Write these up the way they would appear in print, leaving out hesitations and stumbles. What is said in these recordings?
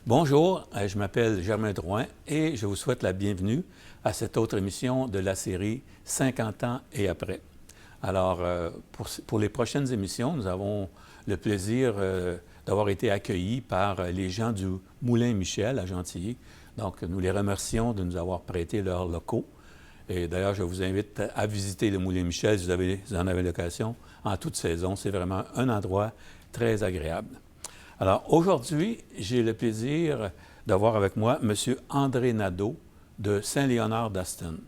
Bonjour, je m'appelle Germain Drouin et je vous souhaite la bienvenue à cette autre émission de la série 50 ans et après. Alors, pour les prochaines émissions, nous avons le plaisir d'avoir été accueillis par les gens du Moulin Michel à Gentilly. Donc, nous les remercions de nous avoir prêté leurs locaux. Et d'ailleurs, je vous invite à visiter le Moulin Michel si vous en avez l'occasion en toute saison. C'est vraiment un endroit très agréable. Alors, aujourd'hui, j'ai le plaisir d'avoir avec moi M. André Nadeau de Saint-Léonard d'Aston.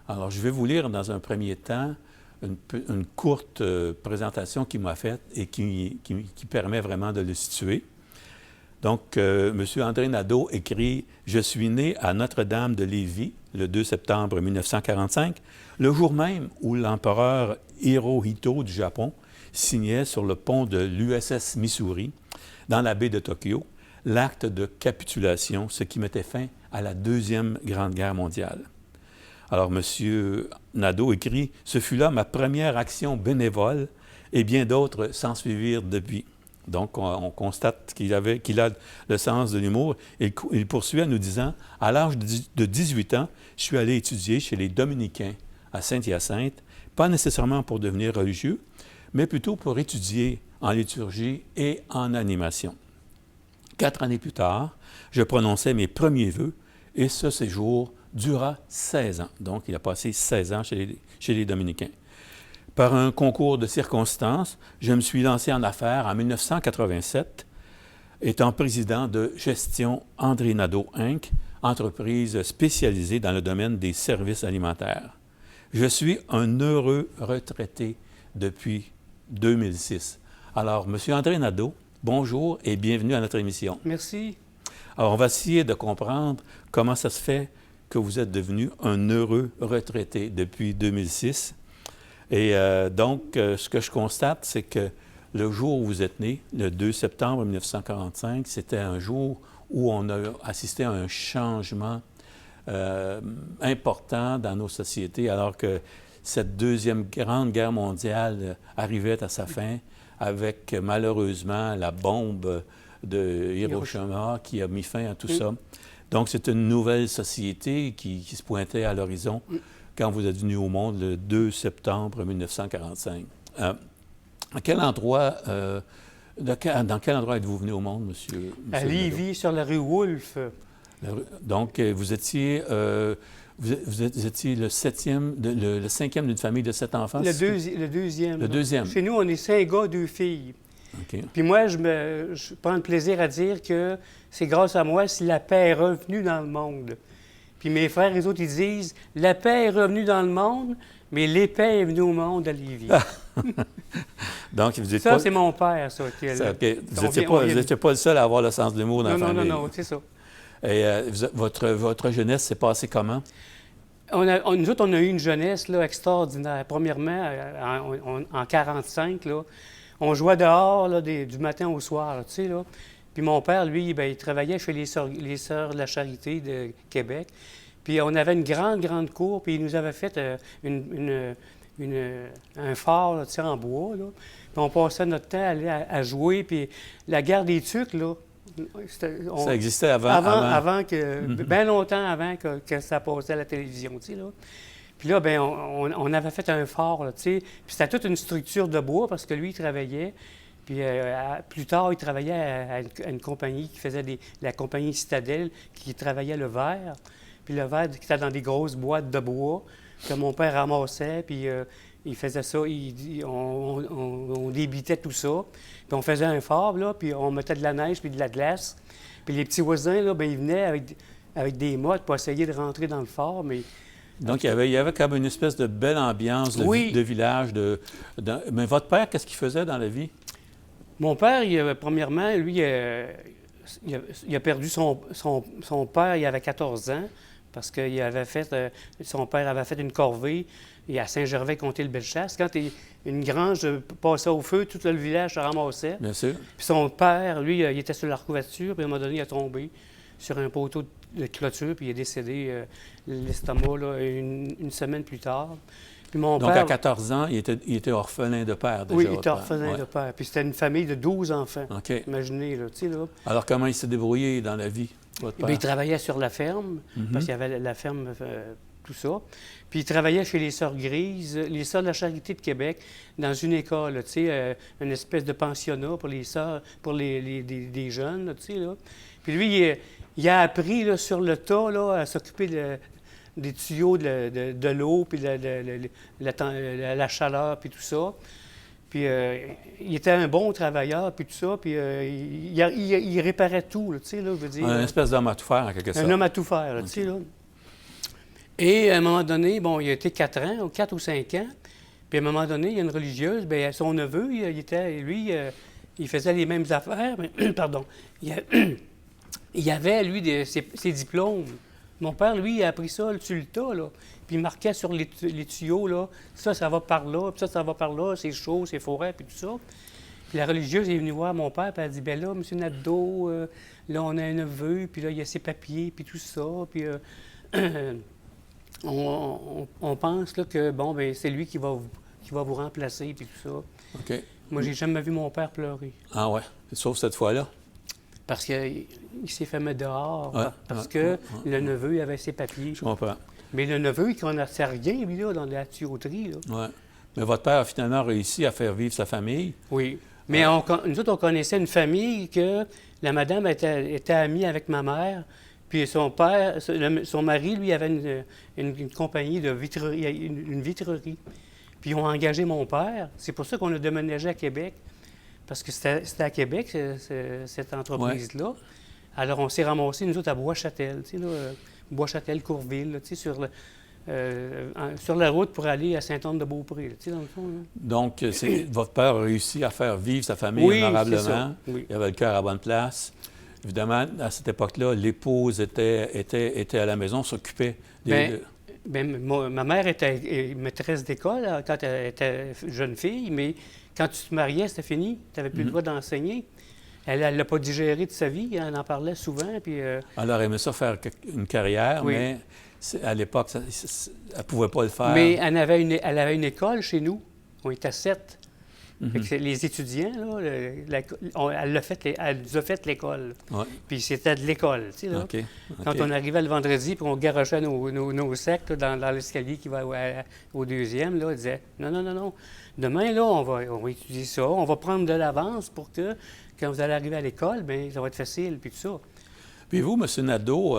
Alors, je vais vous lire dans un premier temps une courte présentation qu'il m'a faite et qui permet vraiment de le situer. Donc, M. André Nadeau écrit « Je suis né à Notre-Dame de Lévis le 2 septembre 1945, le jour même où l'empereur Hirohito du Japon signait sur le pont de l'USS Missouri, dans la baie de Tokyo, l'acte de capitulation, ce qui mettait fin à la Deuxième Grande Guerre mondiale. » Alors, M. Nadeau écrit « Ce fut là ma première action bénévole et bien d'autres s'en suivirent depuis. » Donc, on constate qu'il a le sens de l'humour. Il poursuit en nous disant « À l'âge de 18 ans, je suis allé étudier chez les Dominicains à Saint-Hyacinthe, pas nécessairement pour devenir religieux, mais plutôt pour étudier en liturgie et en animation. 4 années plus tard, je prononçais mes premiers vœux et ce séjour dura 16 ans. Donc, il a passé 16 ans chez les Dominicains. Par un concours de circonstances, je me suis lancé en affaires en 1987, étant président de Gestion André Nadeau Inc., entreprise spécialisée dans le domaine des services alimentaires. Je suis un heureux retraité depuis 2006. Alors, M. André Nadeau, bonjour et bienvenue à notre émission. Merci. Alors, on va essayer de comprendre comment ça se fait que vous êtes devenu un heureux retraité depuis 2006. Et donc, ce que je constate, c'est que le jour où vous êtes né, le 2 septembre 1945, c'était un jour où on a assisté à un changement important dans nos sociétés, alors que cette Deuxième Grande Guerre mondiale arrivait à sa fin avec, malheureusement, la bombe de Hiroshima qui a mis fin à tout ça. Donc, c'est une nouvelle société qui se pointait à l'horizon quand vous êtes venu au monde le 2 septembre 1945. Dans quel endroit êtes-vous venu au monde, monsieur À Lévis, sur la rue Wolfe. Donc, vous étiez le cinquième d'une famille de 7 enfants? Le deuxième. Le deuxième. Chez nous, on est 5 gars, 2 filles. Okay. Puis moi, je prends le plaisir à dire que c'est grâce à moi si la paix est revenue dans le monde. Puis mes frères, les autres, ils disent « La paix est revenue dans le monde, mais l'épée est venue au monde à Lévis. » Donc, vous dites ça, c'est mon père, ça. Okay. Vous n'étiez pas le seul à avoir le sens de l'humour dans la famille. Non, c'est ça. Et votre jeunesse s'est passée comment? Nous autres, on a eu une jeunesse là, extraordinaire. Premièrement, en 1945, là, on jouait dehors là, du matin au soir, tu sais, là. Puis mon père, lui, bien, il travaillait chez les Sœurs de la Charité de Québec. Puis on avait une grande cour, puis il nous avait fait un phare là, en bois. Là. Puis on passait notre temps à jouer. Puis la guerre des Tucs, là, ça existait avant bien longtemps avant que ça passait à la télévision, tu sais, là. Puis là, bien, on avait fait un phare, là, tu sais. Puis c'était toute une structure de bois parce que lui, il travaillait. Puis plus tard, il travaillait à une compagnie qui faisait la compagnie Citadelle, qui travaillait le verre. Puis le verre qui était dans des grosses boîtes de bois que mon père ramassait, puis il faisait ça, on débitait tout ça. Puis on faisait un phare, là, puis on mettait de la neige puis de la glace. Puis les petits voisins, là, bien, ils venaient avec des mottes pour essayer de rentrer dans le phare, mais... Donc, il y avait comme une espèce de belle ambiance de village. Mais votre père, qu'est-ce qu'il faisait dans la vie? Mon père, premièrement, lui, il a perdu son père, il avait 14 ans, parce que son père avait fait une corvée à Saint-Gervais, comté le Bellechasse. Quand une grange passait au feu, tout le village se ramassait. Bien sûr. Puis son père, lui, il était sur la couverture, puis à un moment donné, il a tombé sur un poteau de clôture, puis il est décédé l'estomac là, une semaine plus tard. Puis mon Donc, père, à 14 ans, il était orphelin de père, déjà. oui, il votre était père. orphelin Ouais. de père. Puis c'était une famille de 12 enfants. OK. Imaginez, là, tu sais, là. Alors, comment il s'est débrouillé dans la vie, votre Eh bien, père? il travaillait sur la ferme, Mhm. parce qu'il y avait la ferme, tout ça. Puis il travaillait chez les Sœurs Grises, les Sœurs de la Charité de Québec, dans une école, là, tu sais, une espèce de pensionnat pour les sœurs, pour des jeunes, là, tu sais, là. Puis lui, il a appris, là, sur le tas, là, à s'occuper des tuyaux de l'eau, puis la chaleur, puis tout ça. Puis il était un bon travailleur, puis tout ça, puis il réparait tout, là, tu sais, là, je veux dire. Un espèce d'homme à tout faire, en quelque sorte. Un homme à tout faire, là, tu sais, là. Et à un moment donné, bon, il a été 4 ans, 4 ou 5 ans, puis à un moment donné, il y a une religieuse, bien, son neveu, il faisait les mêmes affaires, mais, pardon, il avait, lui, ses diplômes. Mon père, lui, il a appris ça sur le tas, là, puis il marquait sur les tuyaux, là, ça va par là, puis ça va par là, c'est chaud, c'est forêt, puis tout ça. Puis la religieuse est venue voir mon père, puis elle a dit, bien là, M. Nadeau, là, on a un neveu, puis là, il y a ses papiers, puis tout ça, puis on pense là, que, bon, ben c'est lui qui va vous remplacer, puis tout ça. OK. Moi, j'ai jamais vu mon père pleurer, Ah ouais, sauf cette fois-là. parce qu'il s'est fait mettre dehors, Ouais, parce ouais, que ouais, ouais. le neveu, il avait ses papiers. Je comprends. Mais le neveu, il connaissait rien, lui, là, dans la tuyauterie, là. Ouais. Mais votre père a finalement réussi à faire vivre sa famille. Oui. Mais nous autres, on connaissait une famille que la madame était amie avec ma mère. Puis son père, son mari, lui, avait une compagnie de vitrerie, une vitrerie. Puis ils ont engagé mon père. C'est pour ça qu'on a déménagé à Québec. Parce que c'était à Québec, cette entreprise-là. Alors on s'est ramassés, nous autres, à Bois-Châtel, tu sais, là, Bois-Châtel-Courville, là, tu sais, sur la route pour aller à Sainte-Anne-de-Beaupré, là, tu sais, dans le fond, là. Donc, votre père a réussi à faire vivre sa famille Oui, honorablement. c'est ça. Oui. Il avait le cœur à bonne place. Évidemment, à cette époque-là, l'épouse était à la maison, s'occupait des... Ma mère était maîtresse d'école là, quand elle était jeune fille, mais quand tu te mariais, c'était fini. Tu n'avais plus le droit d'enseigner. Elle ne l'a pas digéré de sa vie, elle en parlait souvent. Puis, Elle aurait aimé ça faire une carrière, Oui. mais à l'époque, elle ne pouvait pas le faire. mais elle avait une école chez nous. On était 7. Fait que les étudiants, là, elle nous a fait l'école. Ouais. Puis c'était de l'école, tu sais, là. OK. Quand OK. on arrivait le vendredi, puis on garochait nos sacs là, dans l'escalier qui va au deuxième, là, on disait non. Demain, là, on va étudier ça, on va prendre de l'avance pour que, quand vous allez arriver à l'école, bien, ça va être facile, puis tout ça. Puis vous, M. Nadeau,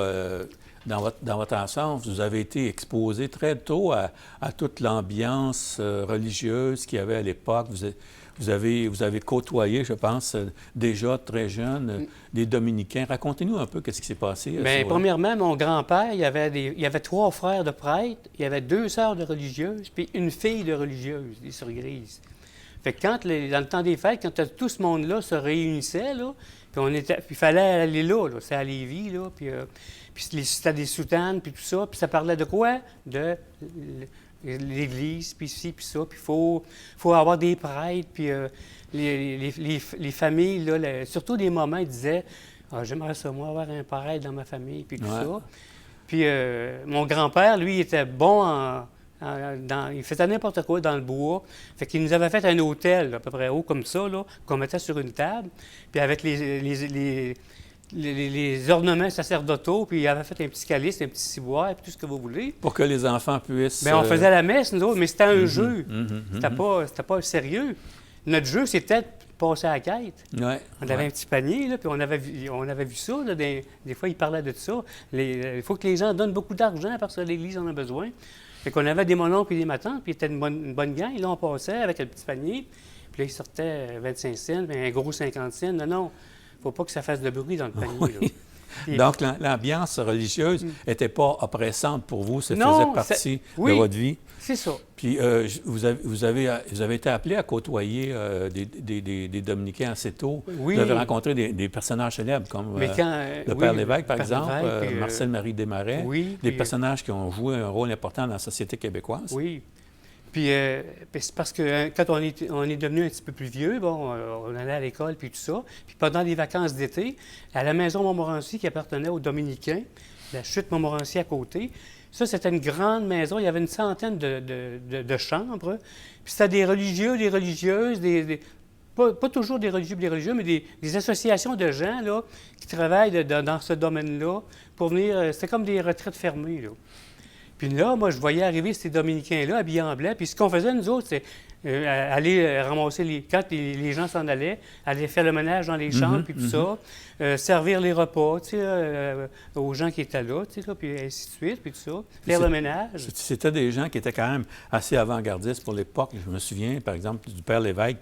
dans votre enfance, vous avez été exposé très tôt à toute l'ambiance religieuse qu'il y avait à l'époque. Vous avez côtoyé, je pense, déjà très jeune, des dominicains. Racontez-nous un peu qu'est-ce qui s'est passé. Bien, premièrement, mon grand-père, il y avait 3 frères de prêtres, il y avait 2 sœurs de religieuses, puis une fille de religieuse, des Sœurs Grises. Fait que dans le temps des fêtes, quand tout ce monde-là se réunissait, là, puis il fallait aller là, c'est à Lévis, là, puis c'était des soutanes, puis tout ça, puis ça parlait de quoi? De l'Église, puis ci, puis ça, puis il faut avoir des prêtres, puis les familles, là, surtout des mamans, ils disaient « Ah, j'aimerais ça, moi, avoir un prêtre dans ma famille », puis tout Ouais. ça. Puis mon grand-père, lui, il était bon il faisait n'importe quoi dans le bois. Fait qu'il nous avait fait un hôtel, à peu près haut comme ça, là, qu'on mettait sur une table, puis avec les ornements sacerdotaux, puis il avait fait un petit calice, un petit ciboire, puis tout ce que vous voulez. Pour que les enfants puissent... Bien, on faisait la messe, nous autres, mais c'était un jeu. mhm, C'était pas sérieux. Notre jeu, c'était de passer à la quête. Ouais, On avait un petit panier, là, puis on avait vu ça. Là, des fois, ils parlaient de ça. Il faut que les gens donnent beaucoup d'argent parce que l'Église en a besoin. Fait qu'on avait des mononcles et des matantes, puis c'était une bonne gang. Et là, on passait avec le petit panier. Puis là, ils sortaient 25 cents, bien, un gros 50 cents. Non, faut pas que ça fasse de bruit dans le panier. Oui. Là. Puis- Donc, l'ambiance religieuse n'était pas oppressante pour vous, ça Non, faisait partie oui. de votre vie. C'est ça. Puis, vous avez été appelé à côtoyer des dominicains assez tôt. Oui. Vous avez rencontré des personnages célèbres comme Mais quand, le oui, Père Lévesque, par Père exemple, Lévesque, puis, Marcel-Marie Desmarais, oui, des puis, personnages qui ont joué un rôle important dans la société québécoise. Oui. Puis c'est parce que quand on est devenu un petit peu plus vieux, bon, on allait à l'école, puis tout ça. Puis pendant les vacances d'été, à la maison Montmorency, qui appartenait aux Dominicains, la chute Montmorency à côté, ça, c'était une grande maison. Il y avait une centaine de chambres. Puis c'était des religieux, des religieuses, pas toujours des religieux et des religieux, mais des associations de gens là, qui travaillent dans ce domaine-là pour venir. C'était comme des retraites fermées, là. Puis là, moi, je voyais arriver ces Dominicains-là, habillés en blanc. Puis ce qu'on faisait, nous autres, c'est aller ramasser quand les gens s'en allaient, aller faire le ménage dans les chambres, puis tout ça, servir les repas, tu sais, aux gens qui étaient là, tu sais, là, puis ainsi de suite, puis tout ça, faire le ménage. C'était des gens qui étaient quand même assez avant-gardistes pour l'époque. Je me souviens, par exemple, du père Lévesque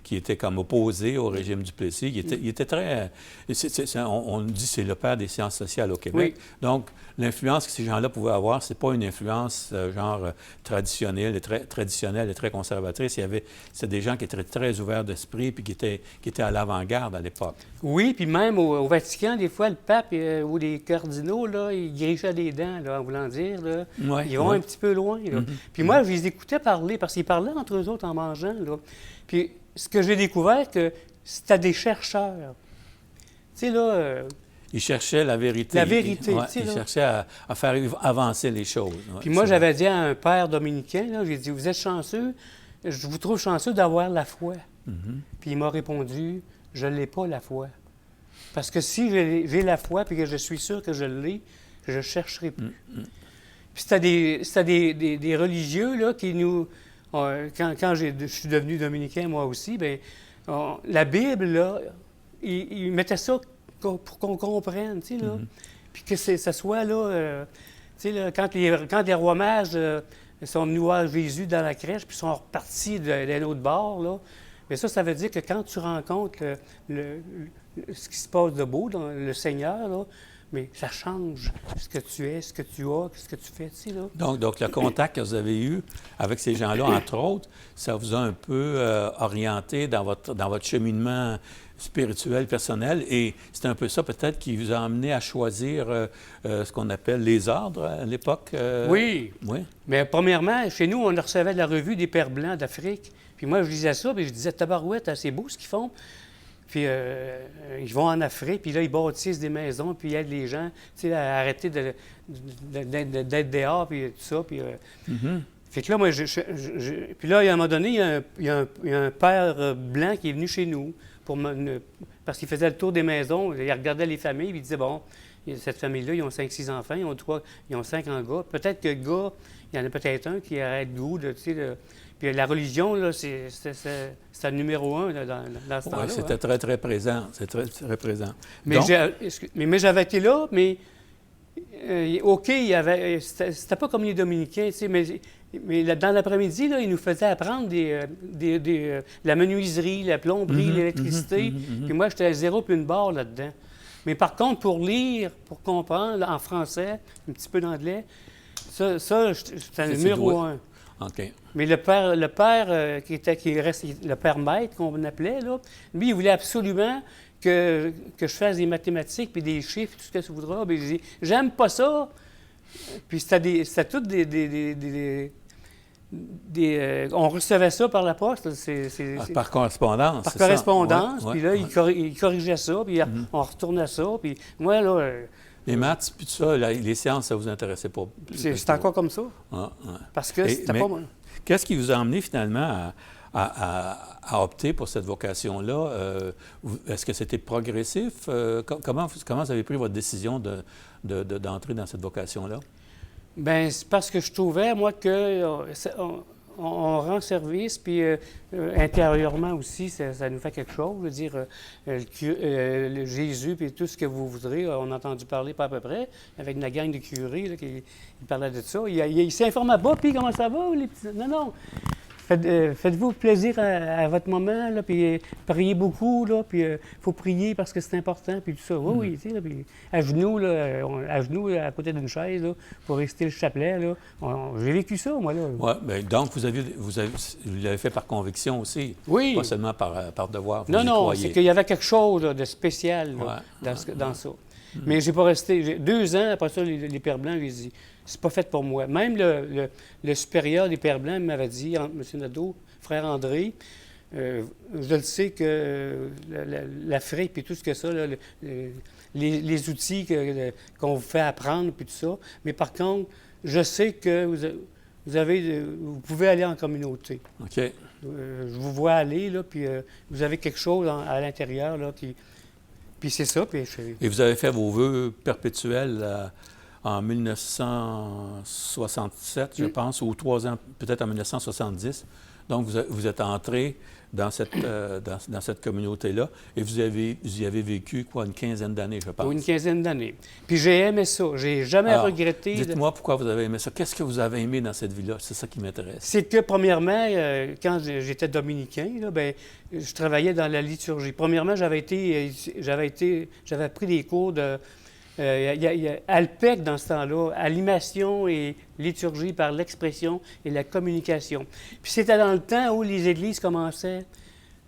qui était comme opposé au régime du Plessis. Il était très... on dit que c'est le père des sciences sociales au Québec. Oui. Donc, l'influence que ces gens-là pouvaient avoir, c'est pas une influence traditionnelle et très conservatrice. C'était des gens qui étaient très ouverts d'esprit puis qui étaient à l'avant-garde à l'époque. Oui, puis même au Vatican, des fois, le pape ou les cardinaux, là, ils grichaient des dents, là, en voulant dire. Là, ils vont un petit peu loin. Là. Puis moi, je les écoutais parler, parce qu'ils parlaient entre eux autres en mangeant. Là. Puis ce que j'ai découvert, que c'était des chercheurs. Tu sais, là... Ils cherchaient la vérité. La vérité, Ouais, tu sais. ils là. cherchaient à faire avancer les choses. Ouais, Puis moi, c'est j'avais dit à un père dominicain, là, j'ai dit, vous êtes chanceux, je vous trouve chanceux d'avoir la foi. Puis il m'a répondu, je ne l'ai pas, la foi. Parce que si j'ai la foi puis que je suis sûr que je l'ai, je ne chercherai plus. Puis c'était des religieux là, qui nous... quand je suis devenu dominicain, moi aussi, bien, la Bible, là, ils mettaient ça pour qu'on comprenne, tu sais, là. Puis que ça soit, là... tu sais, là, quand les rois mages sont venus voir Jésus dans la crèche puis sont repartis d'un autre bord, là, mais ça veut dire que quand tu rencontres ce qui se passe de beau dans le Seigneur, là, mais ça change ce que tu es, ce que tu as, ce que tu fais, tu sais, là. Donc, le contact que vous avez eu avec ces gens-là, entre autres, ça vous a un peu orienté dans votre cheminement spirituel, personnel, et c'est un peu ça peut-être qui vous a amené à choisir ce qu'on appelle les ordres à l'époque? Oui. Oui. Mais premièrement, chez nous, on recevait la revue des Pères Blancs d'Afrique. Puis moi, je lisais ça, puis je disais, tabarouette, c'est beau ce qu'ils font. Puis ils vont en Afrique, puis là, ils bâtissent des maisons, puis ils aident les gens, tu sais, à arrêter d'être dehors, puis tout ça. Puis, fait que là, moi, puis là, à un moment donné, il y a un père blanc qui est venu chez nous, parce qu'il faisait le tour des maisons, il regardait les familles, puis il disait, bon, cette famille-là, ils ont 5-6 enfants, ils ont 5 en gars. Peut-être que gars, il y en a peut-être un qui arrête de goût, tu sais, puis la religion, là, c'est le numéro 1 là, dans ce temps-là. Oui, c'était très, très présent. C'est très, très présent. Mais, mais j'avais été là, mais OK, c'était pas comme les Dominicains, tu sais, mais dans l'après-midi, là, ils nous faisaient apprendre la menuiserie, la plomberie, l'électricité. Puis moi, j'étais à 0 puis une barre là-dedans. Mais par contre, pour lire, pour comprendre, là, en français, un petit peu d'anglais, ça c'était le numéro 1. OK. Mais le père le père maître, qu'on appelait, là, lui, il voulait absolument que je fasse des mathématiques, puis des chiffres, tout ce que tu voudras. Puis il dit, j'aime pas ça. Puis c'était tout on recevait ça par la poste. Par correspondance. Par correspondance. Ouais, puis là, il corrigeait ça, puis on retournait ça. Puis moi, là... les maths, puis tout ça, les sciences, ça vous intéressait pas? C'est encore comme ça. Ah, ouais. Parce que c'était pas... Qu'est-ce qui vous a amené finalement à opter pour cette vocation-là? Est-ce que c'était progressif? Comment vous avez pris votre décision d'entrer dans cette vocation-là? Bien, c'est parce que je trouvais, moi, on rend service, puis intérieurement aussi, ça nous fait quelque chose. Je veux dire, le Jésus, puis tout ce que vous voudrez, on a entendu parler pas à peu près, avec une gang de curés là, qui parlaient de ça. Il s'informait pas, puis comment ça va, les petits... Non. Faites-vous plaisir à votre moment, là, puis priez beaucoup, là, puis il faut prier parce que c'est important, puis tout ça. Oui, tu sais, là, puis à genoux, à côté d'une chaise, là, pour réciter le chapelet, là. J'ai vécu ça, moi, là. Oui, bien, donc vous l'avez fait par conviction aussi. Oui. Pas seulement par devoir. Non, c'est qu'il y avait quelque chose là, de spécial là, dans ça. Mais j'ai pas resté. 2 ans après ça, les Pères Blancs, j'ai dit, c'est pas fait pour moi. Même le supérieur des Pères Blancs m'avait dit, M. Nadeau, frère André, je le sais que l'Afrique, puis tout ce que ça, là, les outils qu'on vous fait apprendre, puis tout ça. Mais par contre, je sais que vous pouvez aller en communauté. OK. Je vous vois aller, là, puis vous avez quelque chose à l'intérieur, là, puis c'est ça. Puis Et vous avez fait vos vœux perpétuels en 1967, je pense, ou 3 ans, peut-être en 1970. Donc, vous êtes entré dans cette communauté-là et vous y avez vécu, quoi, une quinzaine d'années, je pense. Une quinzaine d'années. Puis j'ai aimé ça. J'ai jamais regretté. Dites-moi pourquoi vous avez aimé ça. Qu'est-ce que vous avez aimé dans cette vie-là? C'est ça qui m'intéresse. C'est que, premièrement, quand j'étais dominicain, là, bien, je travaillais dans la liturgie. Premièrement, j'avais pris des cours de... Il y a Alpec dans ce temps-là, animation et liturgie par l'expression et la communication. Puis c'était dans le temps où les églises commençaient,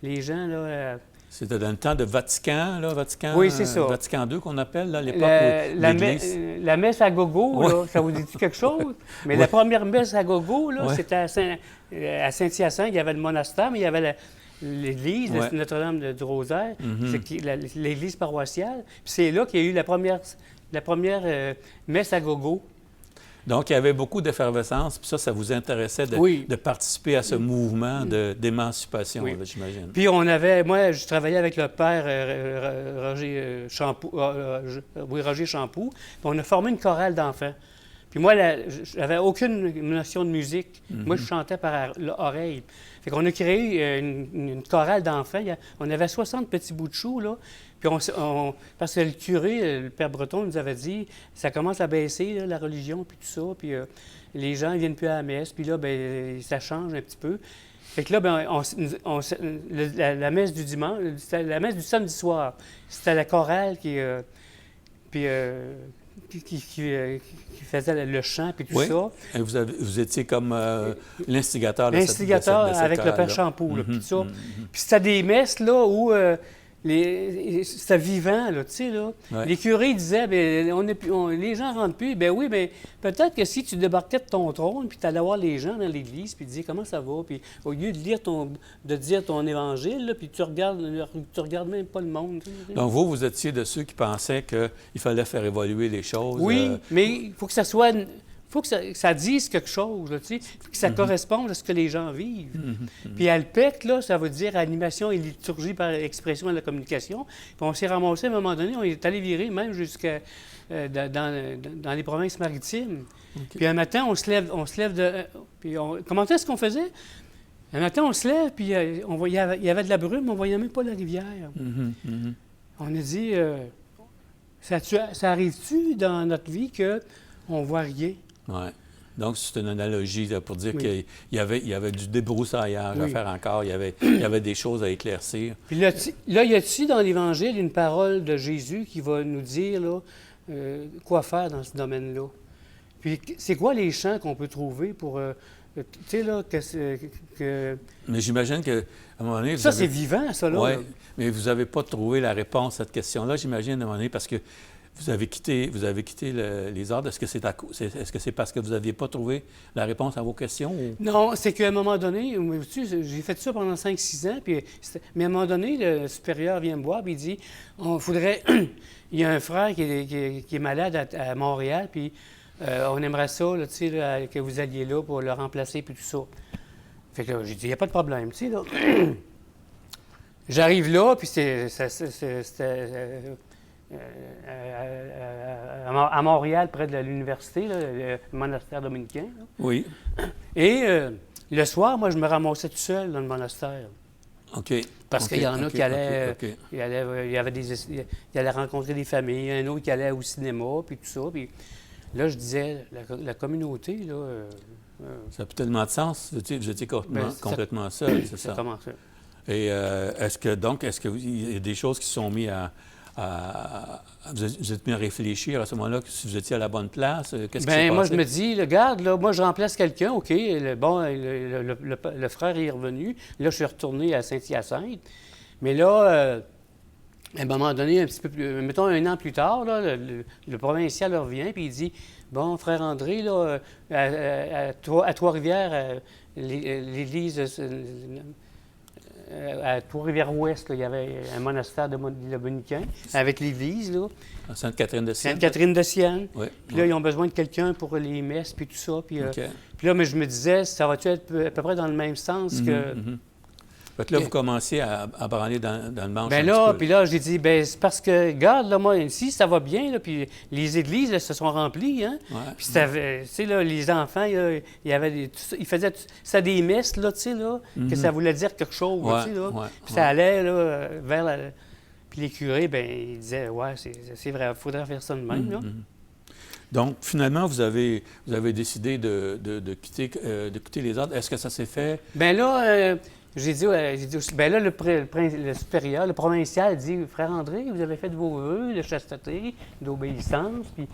les gens, là... C'était dans le temps de Vatican, là, oui, c'est ça. Vatican II qu'on appelle, là, à l'époque où l'Église... La messe à gogo, oui. là, ça vous dit quelque chose? Mais oui. La première messe à gogo, là, oui. C'était à Saint-Hyacinthe, il y avait le monastère, mais il y avait l'église, oui. Notre-Dame du Rosaire, l'église paroissiale. Puis c'est là qu'il y a eu la première messe à gogo. Donc, il y avait beaucoup d'effervescence, puis ça vous intéressait de participer à ce mouvement d'émancipation, oui. J'imagine. Puis moi, je travaillais avec le père Roger Champoux, puis on a formé une chorale d'enfants. Puis moi, je n'avais aucune notion de musique. Moi, je chantais par l'oreille. Fait qu'on a créé une chorale d'enfants. On avait 60 petits bouts de chou, là. Puis parce que le curé, le père Breton, nous avait dit, ça commence à baisser, là, la religion, puis tout ça. Puis les gens ne viennent plus à la messe. Puis là, bien, ça change un petit peu. Fait que là, bien, la messe du dimanche, la messe du samedi soir, c'était la chorale qui faisait le chant puis tout ça. Et vous étiez comme l'instigateur de l'instigateur cette avec le père Champoux, là, puis tout ça. Puis c'était des messes là où c'était vivant, là, tu sais, là. Ouais. Les curés disaient, bien, les gens ne rentrent plus. Bien oui, mais peut-être que si tu débarquais de ton trône, puis tu allais voir les gens dans l'église, puis tu disais comment ça va, puis au lieu de dire ton évangile, là, puis tu regardes même pas le monde. Donc vous étiez de ceux qui pensaient qu'il fallait faire évoluer les choses. Oui, mais il faut que ça soit... Il faut que ça dise quelque chose, là, tu sais, que ça corresponde à ce que les gens vivent. Puis Alpec, là, ça veut dire animation et liturgie par l'expression et la communication. Puis on s'est ramassé à un moment donné, on est allé virer même jusqu'à dans les provinces maritimes. Okay. Puis un matin, on se lève puis comment est-ce qu'on faisait? Un matin, on se lève, puis il y avait de la brume, on ne voyait même pas la rivière. On a dit, ça arrive-tu dans notre vie qu'on ne voit rien? Oui. Donc, c'est une analogie là, pour dire qu'il y avait du débroussaillage à faire encore, il y avait des choses à éclaircir. Puis là, y a-t-il dans l'Évangile une parole de Jésus qui va nous dire là, quoi faire dans ce domaine-là? Puis c'est quoi les champs qu'on peut trouver pour... tu sais, là, Mais j'imagine qu'à un moment donné... c'est vivant, ça, là. Oui, mais vous n'avez pas trouvé la réponse à cette question-là, j'imagine, à un moment donné, parce que vous avez quitté les ordres. Est-ce que c'est parce que vous n'aviez pas trouvé la réponse à vos questions? Ou... Non, c'est qu'à un moment donné, j'ai fait ça pendant 5-6 ans, mais à un moment donné, le supérieur vient me voir et il dit, il y a un frère qui est malade à Montréal, puis on aimerait ça, là, que vous alliez là pour le remplacer, puis tout ça. Fait que j'ai dit, il n'y a pas de problème, tu sais, là. J'arrive là, puis c'était à Montréal, près de l'université, là, le monastère dominicain. Là. Oui. Et le soir, moi, je me ramassais tout seul dans le monastère. OK. Parce qu'il y en a qui allaient, il allait rencontrer des familles, un autre qui allait au cinéma, puis tout ça. Puis là, je disais, la communauté, là... ça a plus tellement de sens. Vous étiez complètement seul, c'est ça? Comment ça? Et est-ce qu'il y a des choses qui sont mises vous êtes mis à réfléchir à ce moment-là, si vous étiez à la bonne place? Qu'est-ce qui s'est passé? Moi, je me dis, regarde, là, moi, je remplace quelqu'un, OK, le frère est revenu. Là, je suis retourné à Saint-Hyacinthe. Mais là, À un moment donné, un petit peu plus, mettons 1 an plus tard, là, le provincial revient puis il dit bon, frère André, là, à Trois-Rivières, l'église à Trois-Rivières-Ouest, là, il y avait un monastère de dominicains avec l'église, là. À Sainte-Catherine-de-Sienne. Sainte-Catherine-de-Sienne. Oui. Puis là, ils ont besoin de quelqu'un pour les messes puis tout ça. Puis, OK. puis là, mais je me disais, ça va-tu être à peu près dans le même sens que... Fait que là, vous commenciez à branler dans le manche Ben un là, petit peu. puis là, j'ai dit, ben c'est parce que, regarde, là, moi, ici, ça va bien, là, puis les églises, là, se sont remplies, hein. Ouais. Puis, tu sais, là, les enfants, il y avait ils faisaient ça des messes, là, tu sais, là, que ça voulait dire quelque chose, Ouais, tu sais, là. ouais, Puis ça allait, là, vers la... Puis les curés, ben ils disaient, ouais, c'est vrai, il faudrait faire ça de même, là. Donc, finalement, vous avez décidé de quitter les ordres. Est-ce que ça s'est fait? Ben là, j'ai dit, ben là, le supérieur, le provincial dit, frère André, vous avez fait de vos vœux de chasteté, d'obéissance, puis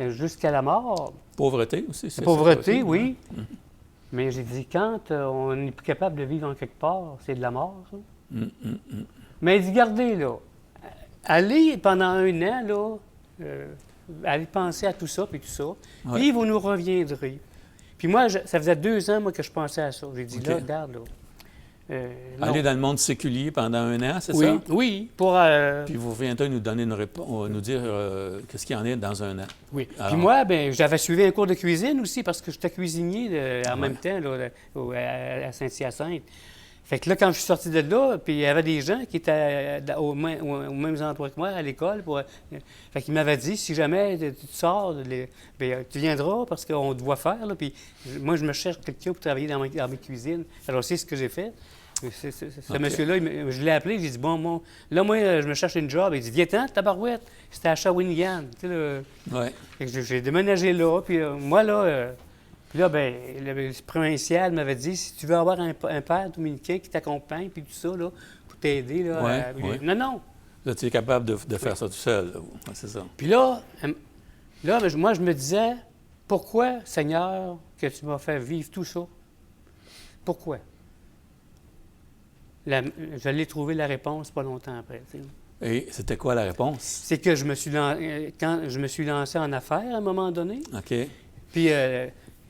jusqu'à la mort. Pauvreté aussi? C'est Pauvreté, ça, oui. Mais j'ai dit, quand on n'est plus capable de vivre en quelque part, c'est de la mort, ça. Mais il dit, gardez, là, allez pendant 1 an, là, allez penser à tout ça, puis tout ça, puis vous nous reviendrez. Puis moi, ça faisait 2 ans, moi, que je pensais à ça. J'ai dit, là, regarde, là. Aller dans le monde séculier pendant 1 an, c'est oui, ça? Oui, pour... Puis vous reviendrez nous donner une réponse, nous dire qu'est-ce qu'il y en est dans 1 an. Oui. Alors, puis moi, ben, j'avais suivi un cours de cuisine aussi parce que j'étais cuisinier en même temps là, à Saint-Hyacinthe. Fait que là, quand je suis sorti de là, puis il y avait des gens qui étaient aux mêmes endroits que moi à l'école. Fait qu'ils m'avaient dit, si jamais tu sors, ben, tu viendras parce qu'on te voit faire. Là, puis moi, je me cherche quelqu'un pour travailler dans mes cuisines. Alors, c'est ce que j'ai fait. Ce monsieur-là, je l'ai appelé, j'ai dit, bon, là, moi, je me cherche une job. Il dit, viens-t'en, tabarouette. C'était à Shawinigan. Tu sais, Fait que j'ai déménagé là, puis moi, là... Puis là, bien, le provincial m'avait dit, si tu veux avoir un père dominicain qui t'accompagne, puis tout ça, là, pour t'aider, là... Non. Là, tu es capable de faire ça tout seul, là, c'est ça. Puis là, moi, je me disais, pourquoi, Seigneur, que tu m'as fait vivre tout ça? Pourquoi? Je l'ai trouvé la réponse pas longtemps après, tu sais. Et c'était quoi la réponse? C'est que quand je me suis lancé en affaires à un moment donné. OK. Puis...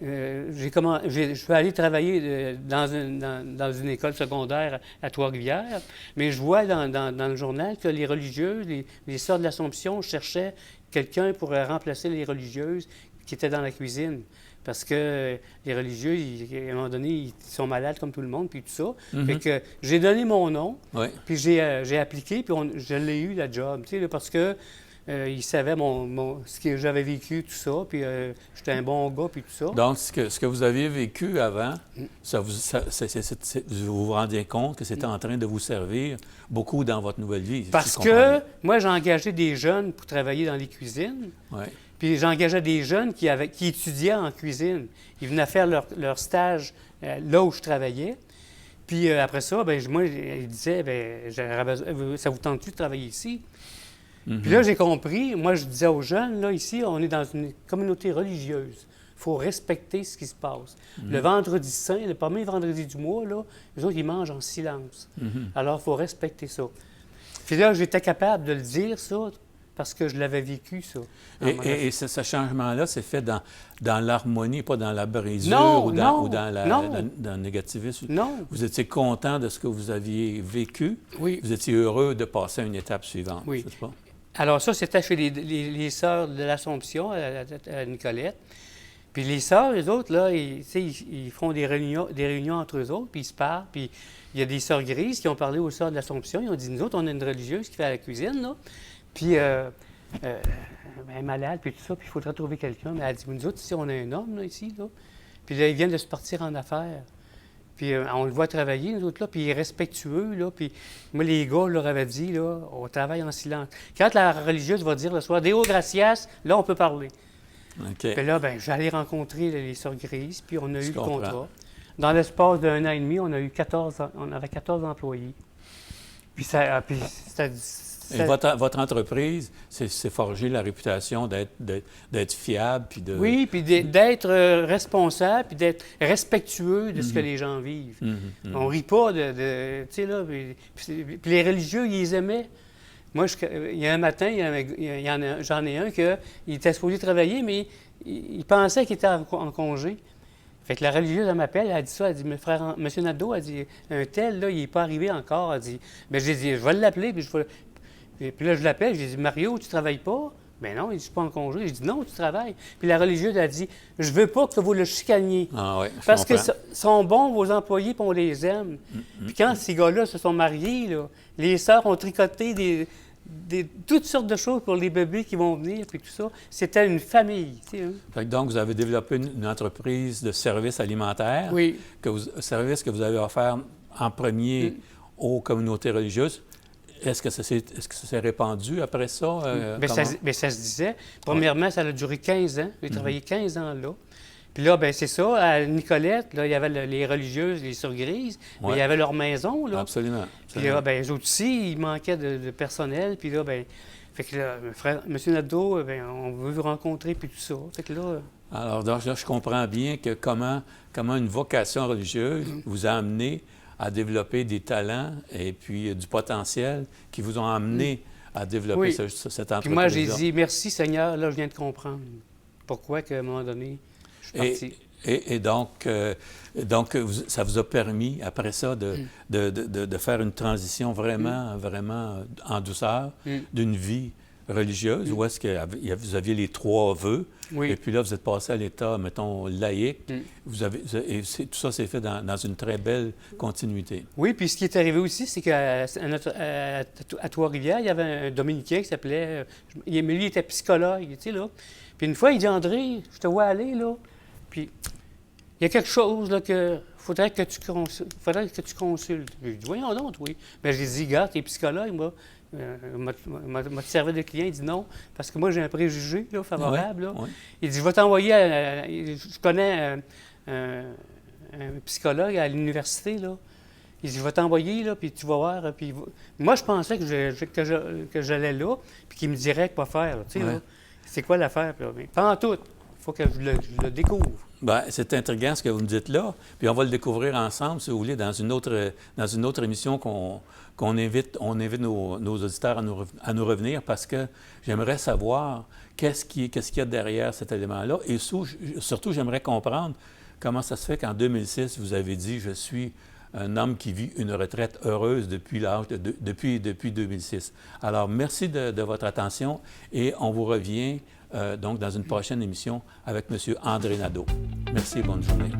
je suis allé travailler dans une école secondaire à Trois-Rivières, mais je vois dans le journal que les religieuses, les sœurs de l'Assomption cherchaient quelqu'un pour remplacer les religieuses qui étaient dans la cuisine. Parce que les religieux, à un moment donné, ils sont malades comme tout le monde, puis tout ça. Fait que j'ai donné mon nom, puis j'ai appliqué, puis je l'ai eu, la job, tu sais, parce que il savait ce que j'avais vécu, tout ça, puis j'étais un bon gars, puis tout ça. Donc, ce que vous aviez vécu avant, vous vous rendiez compte que c'était en train de vous servir beaucoup dans votre nouvelle vie? Parce que moi, j'ai engagé des jeunes pour travailler dans les cuisines, puis j'engageais des jeunes qui étudiaient en cuisine. Ils venaient faire leur stage là où je travaillais. Puis après ça, moi, ils disaient, ça vous tente-tu de travailler ici? Puis là, j'ai compris. Moi, je disais aux jeunes, là, ici, on est dans une communauté religieuse. Il faut respecter ce qui se passe. Le vendredi saint, le premier vendredi du mois, là, les autres, ils mangent en silence. Alors, il faut respecter ça. Puis là, j'étais capable de le dire, ça, parce que je l'avais vécu, ça. Et ce changement-là s'est fait dans l'harmonie, pas dans la brisure ou dans le négativisme. Non. Vous étiez content de ce que vous aviez vécu. Oui. Vous étiez heureux de passer à une étape suivante. Oui. C'est pas? Alors ça, c'était chez les sœurs de l'Assomption, à Nicolette. Puis les sœurs, les autres, là, ils font des réunions entre eux autres, puis ils se parlent. Puis il y a des sœurs grises qui ont parlé aux sœurs de l'Assomption. Ils ont dit, nous autres, on a une religieuse qui fait la cuisine, là. Puis elle est malade, puis tout ça, puis il faudrait trouver quelqu'un. Mais elle dit, nous autres, ici, on a un homme, là, ici, là. Puis là, ils viennent de se partir en affaires. Puis on le voit travailler, nous autres, là, puis il est respectueux, là. Puis moi, les gars leur avaient dit, là, on travaille en silence. Quand la religieuse va dire le soir, Deo gracias, là, on peut parler. OK. Puis là, j'allais rencontrer les sœurs grises, puis on a eu le contrat. Dans l'espace d'1 an et demi, on avait 14 employés. Puis et votre entreprise s'est forgée la réputation d'être fiable, puis de... Oui, puis d'être responsable, puis d'être respectueux de ce que les gens vivent. On rit pas tu sais, là, puis les religieux, ils les aimaient. Moi, il y a un matin, j'en ai un qui était supposé travailler, mais il pensait qu'il était en congé. Fait que la religieuse, elle m'appelle, elle a dit ça, elle dit, mais frère, monsieur Nadeau, elle dit, un tel, là, il n'est pas arrivé encore. Elle dit, mais j'ai dit, je vais l'appeler, puis là, je l'appelle, j'ai dit, Mario, tu ne travailles pas? Mais non, il dit, je suis pas en congé. J'ai dit, non, tu travailles. Puis la religieuse a dit, je veux pas que vous le chicaniez. Ah oui, Parce que sont bons, vos employés, puis on les aime. Puis quand ces gars-là se sont mariés, là, les sœurs ont tricoté toutes sortes de choses pour les bébés qui vont venir, puis tout ça. C'était une famille, tu sais. Hein? Fait que donc, vous avez développé une entreprise de services alimentaires. Oui. Service que vous avez offert en premier aux communautés religieuses. Est-ce que ça s'est répandu après ça? Bien, ça se disait. Premièrement, ça a duré 15 ans. J'ai travaillé 15 ans là. Puis là, bien, c'est ça, à Nicolette, là, il y avait les religieuses, les sœurs grises, mais il y avait leur maison, là. Absolument. Puis là, bien, eux autres aussi, il manquait de personnel. Puis là, bien, fait que là, M. Nadeau, bien, on veut vous rencontrer, puis tout ça. Fait que là... Alors, donc, là, je comprends bien que comment une vocation religieuse vous a amené à développer des talents et puis du potentiel qui vous ont amené à développer cette entreprise. Puis moi, j'ai dit, merci Seigneur, là, je viens de comprendre pourquoi qu'à un moment donné, je suis parti. Et donc, ça vous a permis, après ça, de faire une transition vraiment en douceur d'une vie religieuse, où est-ce que vous aviez les 3 vœux, et puis là, vous êtes passé à l'état, mettons, laïque. Tout ça s'est fait dans une très belle continuité. Oui, puis ce qui est arrivé aussi, c'est qu'à Trois-Rivières, il y avait un dominicain qui s'appelait... mais lui, il était psychologue, tu sais, là. Puis une fois, il dit, André, je te vois aller, là, puis il y a quelque chose, là, que faudrait que tu consultes. J'ai dit, voyons donc, oui. Mais j'ai dit, gars, t'es psychologue, moi. M'a servi de client, il dit non, parce que moi, j'ai un préjugé là, favorable. Là. Il dit, je vais t'envoyer je connais un psychologue à l'université, là. Il dit, je vais t'envoyer, là, puis tu vas voir. Puis moi, je pensais que j'allais là, puis qu'il me dirait quoi faire, tu sais, là. C'est quoi l'affaire? Mais pas en tout. Il faut que je le découvre. Bien, c'est intriguant ce que vous me dites là. Puis on va le découvrir ensemble, si vous voulez, dans une autre émission qu'on invite nos auditeurs à nous revenir, parce que j'aimerais savoir qu'est-ce qu'il y a derrière cet élément-là. Et surtout, j'aimerais comprendre comment ça se fait qu'en 2006, vous avez dit « Je suis un homme qui vit une retraite heureuse depuis 2006 ». Alors, merci de votre attention et on vous revient donc dans une prochaine émission avec M. André Nadeau. Merci et bonne journée.